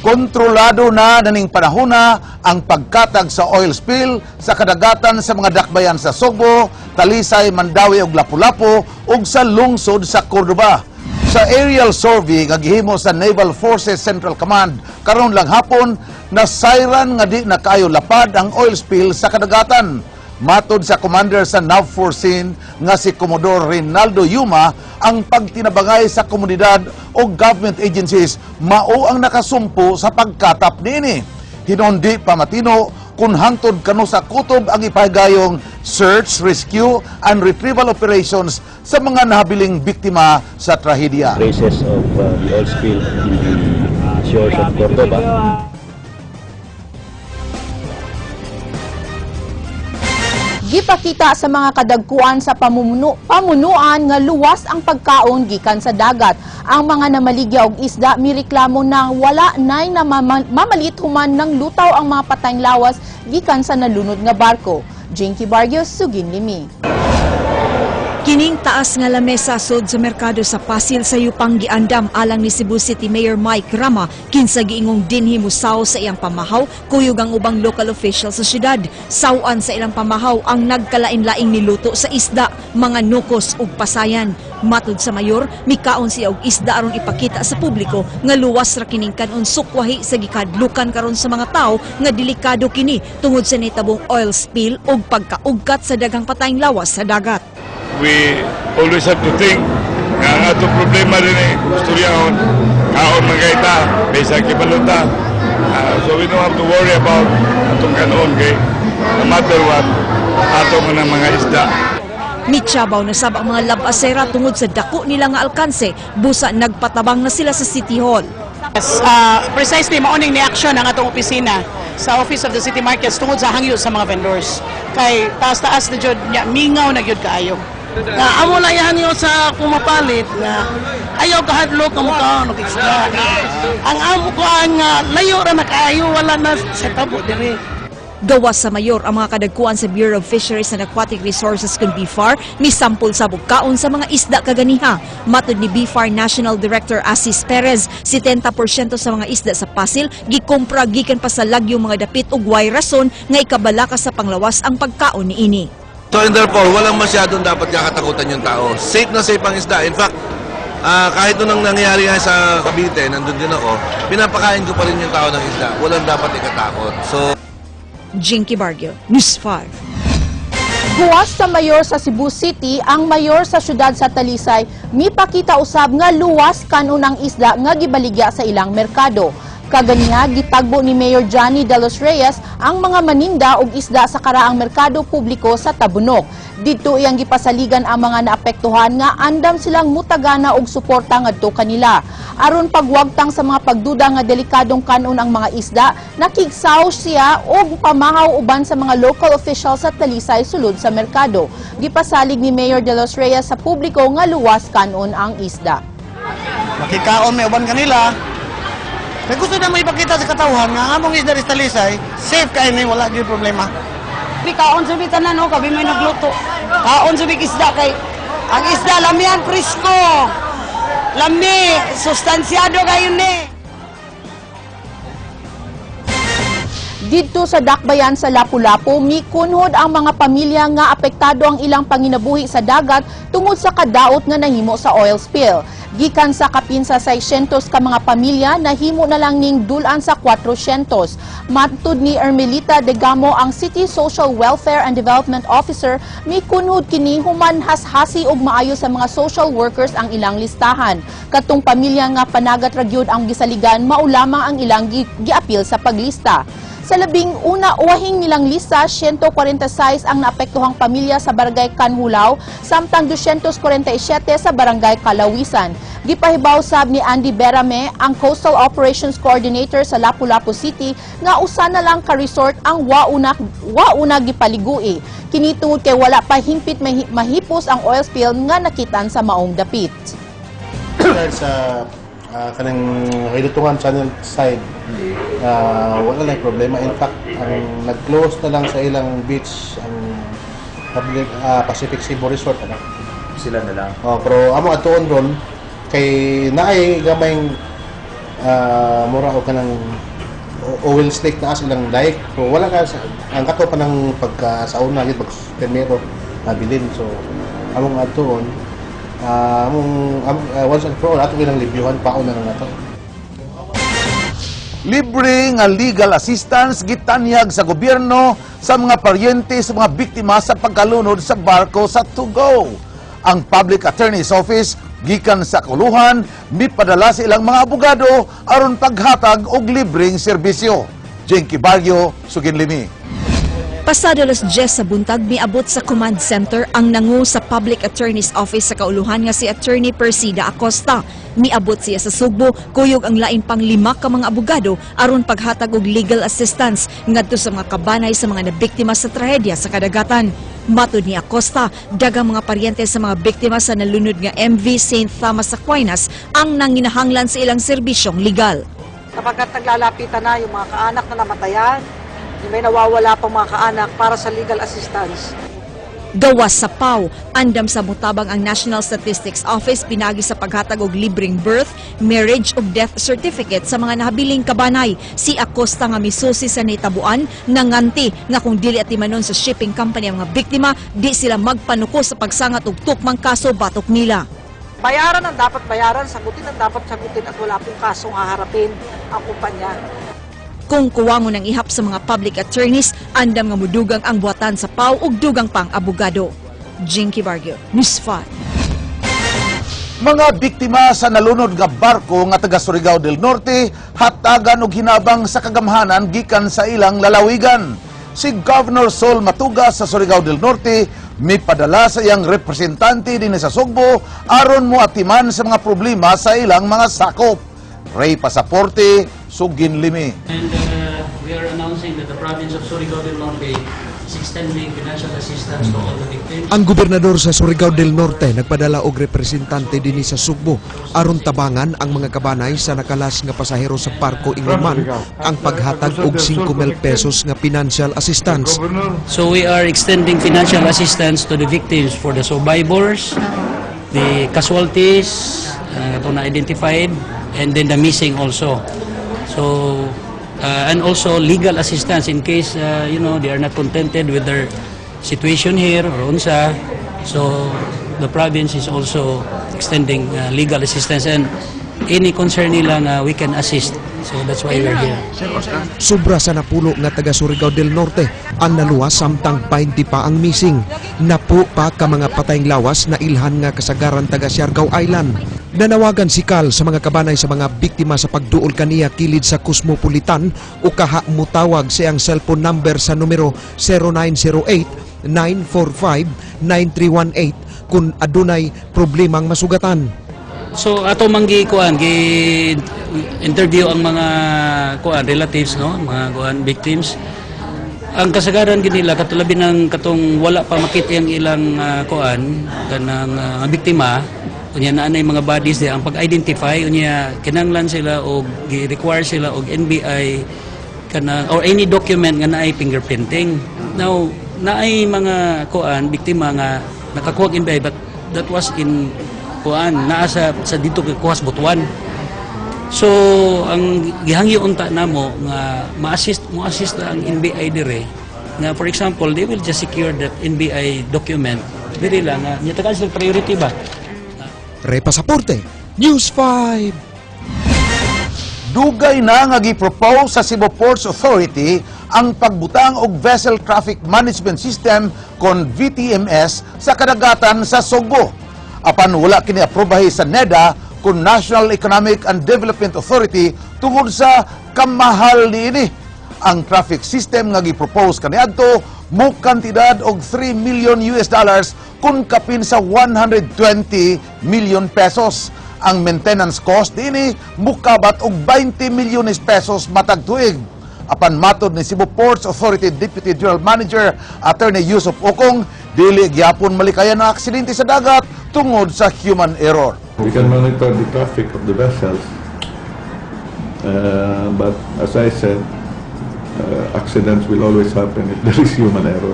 Kontrolado na naning panahona ang pagkatag sa oil spill sa kadagatan sa mga dakbayan sa Sugbo, Talisay, Mandawi ug Lapu-Lapu ug sa lungsod sa Córdoba. Sa aerial survey nga gihimo sa Naval Forces Central Command karon lang hapon, nasayran nga di na kaayo lapad ang oil spill sa kadagatan. Matod sa commander sa NAVFORCIN nga si Commodore Reynaldo Yuma, ang pagtinabangay sa komunidad o government agencies mao ang nakasumpo sa pagkatap niini. Hinondi pa matino kung hangtod kano sa kutob ang ipahigayong search, rescue, and retrieval operations sa mga nahabiling biktima sa trahedya. Traces of the oil spill in the shores of Cordoba. Gipakita sa mga kadagkuan sa pamunuan nga luwas ang pagkaon gikan sa dagat. Ang mga namaligya og isda mireklamo na wala nay na mamalit human ng lutaw ang mga patayng lawas gikan sa nalunod nga barko. Jinky Barrios, Sugin Limi. Kining taas nga lamesa sud sa merkado sa Pasil sa Yupang giandam alang ni Cebu City Mayor Mike Rama kinsa giingong dinhi musaw sa iyang pamahaw kuyog ang ubang local officials sa syudad. Sawan sa ilang pamahaw ang nagkalain-laing niluto sa isda, mga nukos ug pasayan. Matud sa mayor, mikaon siya og isda aron ipakita sa publiko nga luwas ra kining kanon sukwahi sa gikadlukan karon sa mga tao nga delikado kini tungod sa nitabong oil spill ug pagkaugkat sa daghang patayng lawas sa dagat. We always have to think nga ang atong problema rin gusto riyahon kaon magaita besa kibalunta, so we don't have to worry about atong kanon kay no matter what atong mga isda. Mitsabaw na sab ang mga labasera tungod sa dako nila nga alkanse, busa nagpatabang na sila sa City Hall. Yes, precisely maoning ni action ang atong opisina sa Office of the City Markets tungod sa hangyo sa mga vendors. Kay taas-taas na jud mingaw na gyud kaayo. Amo lang yan yung sa kumapalit na ayaw kahadlok ang mukha isda. Ang amo ko ang layo ra na kaayo wala na sa tabo dire. Gawas sa mayor ang mga kadagkuan sa Bureau of Fisheries and Aquatic Resources kung BFAR, misampol sa bugkaon sa mga isda kaganiha. Matod ni BFAR National Director Asis Perez, 70% sa mga isda sa Pasil gikumpra gikan pa sa lagyong mga dapit ug way rason nga ikabalaka sa panglawas ang pagkaon niini. So and therefore, walang masyadong dapat kakatakutan yung tao. Safe na safe ang isda. In fact, kahit nung nangyari nga sa Cavite, nandun din ako, pinapakain ko pa rin yung tao ng isda. Walang dapat ikatakot. So, Jinky Barrio, News 5. Guwas sa mayor sa Cebu City, ang mayor sa syudad sa Talisay, mipakita usab nga luwas kanon ang isda nga gibaligya sa ilang merkado. Kaganiha, gitagbo ni Mayor Johnny De Los Reyes ang mga maninda ug isda sa karaang merkado publiko sa Tabunok. Dito iyang gipasaligan ang mga naapektuhan nga andam silang mutagana og suporta ngadto kanila. Aron pagwagtang sa mga pagduda nga delikadong kanon ang mga isda, nakigsaw siya og pamahaw uban sa mga local officials sa Talisay sulod sa merkado. Gipasalig ni Mayor De Los Reyes sa publiko nga luwas kanon ang isda. Makikaon may uban kanila. Kaya gusto na may ipakita sa katawhan nga among isda sa Talisay, safe kayo na wala yung problema. Kaon sa tanan no, kabi may nagluto. Kaon sa isda kay ang isda lamian presko. Lami, sustansyado kayo ni. Dito sa dakbayan sa Lapu-Lapu, mikunhod ang mga pamilya nga apektado ang ilang panginabuhi sa dagat tungod sa kadaot nga nahimo sa oil spill. Gikan sa kapin sa 600 ka mga pamilya, nahimo na lang ning dulan sa 400. Matud ni Ermelita Degamo, ang City Social Welfare and Development Officer, mikunhod kini human hashasi og maayo sa mga social workers ang ilang listahan. Katong pamilya nga panagat ra gyud ang gisaligan, mao lamang ang ilang giapil sa paglista. Sa labing una, uwahing nilang lista, 146 ang naapektuhang pamilya sa Barangay Kanhulaw, samtang 247 sa Barangay Kalawisan. Gipahibaw sab ni Andy Berame, ang Coastal Operations Coordinator sa Lapu-Lapu City, nga usa na lang ka-resort ang wauna gipaligui. Kini tungod kay wala pa himpit mahipos ang oil spill nga nakitan sa maong dapit. Sa kanang hilutungan channel side, wala lang problema. In fact, ang nag-close na lang sa ilang beach ang Pacific Cebu Resort. Sila na lang. Pero among atuon ron kay naay gamayng mura o kanang oil slick na ilang dike. So wala ka ang kato pa ng pagka sa una gid pag primero nabilin. So among atoon once and for all ato kinang libyuhan pauna na nato. Libre nga legal assistance gitanyag sa gobyerno sa mga paryente sa mga biktima sa pagkalunod sa barko sa Tugo. Ang Public Attorney's Office gikan sa kuluhan mipadala sa ilang mga abogado aron paghatag og libreng serbisyo. Jenky Barrio, Suginlimi. Pasado alas 10 sa buntag, miabot sa command center ang nangu sa Public Attorney's Office sa kauluhan nga si Attorney Persida Acosta. Miabot siya sa Sugbo, kuyog ang lain pang 5 ka mga abogado aron paghatag og legal assistance ngadto sa mga kabanay sa mga nabiktima sa trahedya sa kadagatan. Matud ni Acosta, daghang mga paryente sa mga biktima sa nalunod nga MV St. Thomas Aquinas ang nanginahanglan sa ilang serbisyong legal. Kapag naglalapitan na yung mga kaanak na namatayan, yung may nawawala pang mga kaanak para sa legal assistance. Gawas sa PAW, andam sa mutabang ang National Statistics Office pinagi sa paghatag og libreng birth, marriage ug death certificate sa mga nahabiling kabanay. Si Acosta nga misusi sa nitabuan nanganti nga kung dili atimanon sa shipping company ang mga biktima, di sila magpanuko sa pagsangat og tukmang kaso batok nila. Bayaran ang dapat bayaran, sagutin ang dapat sagutin at wala pong kasong haharapin ang kumpanya. Kung kuwangon ang ihap sa mga public attorneys, andam nga mudugang ang buhatan sa PAW ug dugang pang abogado. Jinky Barrio, News 5. Mga biktima sa nalunod nga barko nga taga Surigao del Norte hatagan og hinabang sa kagamhanan gikan sa ilang lalawigan. Si Governor Sol Matuga sa Surigao del Norte mipadala sa iyang representante din sa Sugbo aron mo atiman sa mga problema sa ilang mga sakop. Ray Pasaporte, Suginlimi. And we are announcing that the province of Surigao del Norte is extending financial assistance to all the victims. Ang gobernador sa Surigao del Norte nagpadala og representante dinhi sa Sugbo aron tabangan ang mga kabanay sa nakalas nga pasahero sa barko Ingleman ang paghatag og 5,000 pesos nga financial assistance. So we are extending financial assistance to the victims for the survivors, the casualties, na identified, and then the missing also. So and also legal assistance in case they are not contented with their situation here or unsa. So the province is also extending legal assistance and any concern nila na we can assist. So that's why we're here. Sobra sa napulo nga taga Surigao del Norte ang naluwas samtang 20 pa ang missing. Napo pa ka mga patayng lawas na ilhan nga kasagaran taga Siargao Island. Nanawagan si Cal sa mga kabanay sa mga biktima sa pagduol kaniya kilid sa Cosmopolitan o kaha mutawag siyang cellphone number sa numero 0908-945-9318 kung adunay problemang masugatan. So ato manggi kuan gi interview ang mga kuan relatives no, mga kuan victims. Ang kasagaran gid nila katulabi ng katong wala pa makita ang ilang kuan kanang biktima unya na anay mga bodies di ang pag-identify unya kinahanglan sila og gi-require sila og NBI kanang or any document nga naay fingerprinting. Now naay mga kuan biktima nga nakakuha og NBI but that was in kuan naa sa dito kay Kuwas Butuan. So ang gihangyo unta namo nga ma-assist ang NBI dire nga for example they will just secure that NBI document dire lang nga nya tagal sila priority ba. Ray Pasaporte, News 5. Dugay na nga gi-propose sa Cebu Ports Authority ang pagbutang og Vessel Traffic Management System kon VTMS sa kadagatan sa Sugbo. Apan wala kini aprobahi sa NEDA kun National Economic and Development Authority tungod sa kamahal niini. Ang traffic system nga gi-propose kaniadto mo kantidad og $3 million kun kapin sa 120 million pesos. Ang maintenance cost dinhi mukabat og 20 milyones pesos matag tuig. Apan matod ni Cebu Ports Authority Deputy General Manager Attorney Yusuf Okong, dili gyapon malikayan ang aksidente sa dagat tungod sa human error. We can monitor the traffic of the vessels, but as I said, accidents will always happen if there is human error.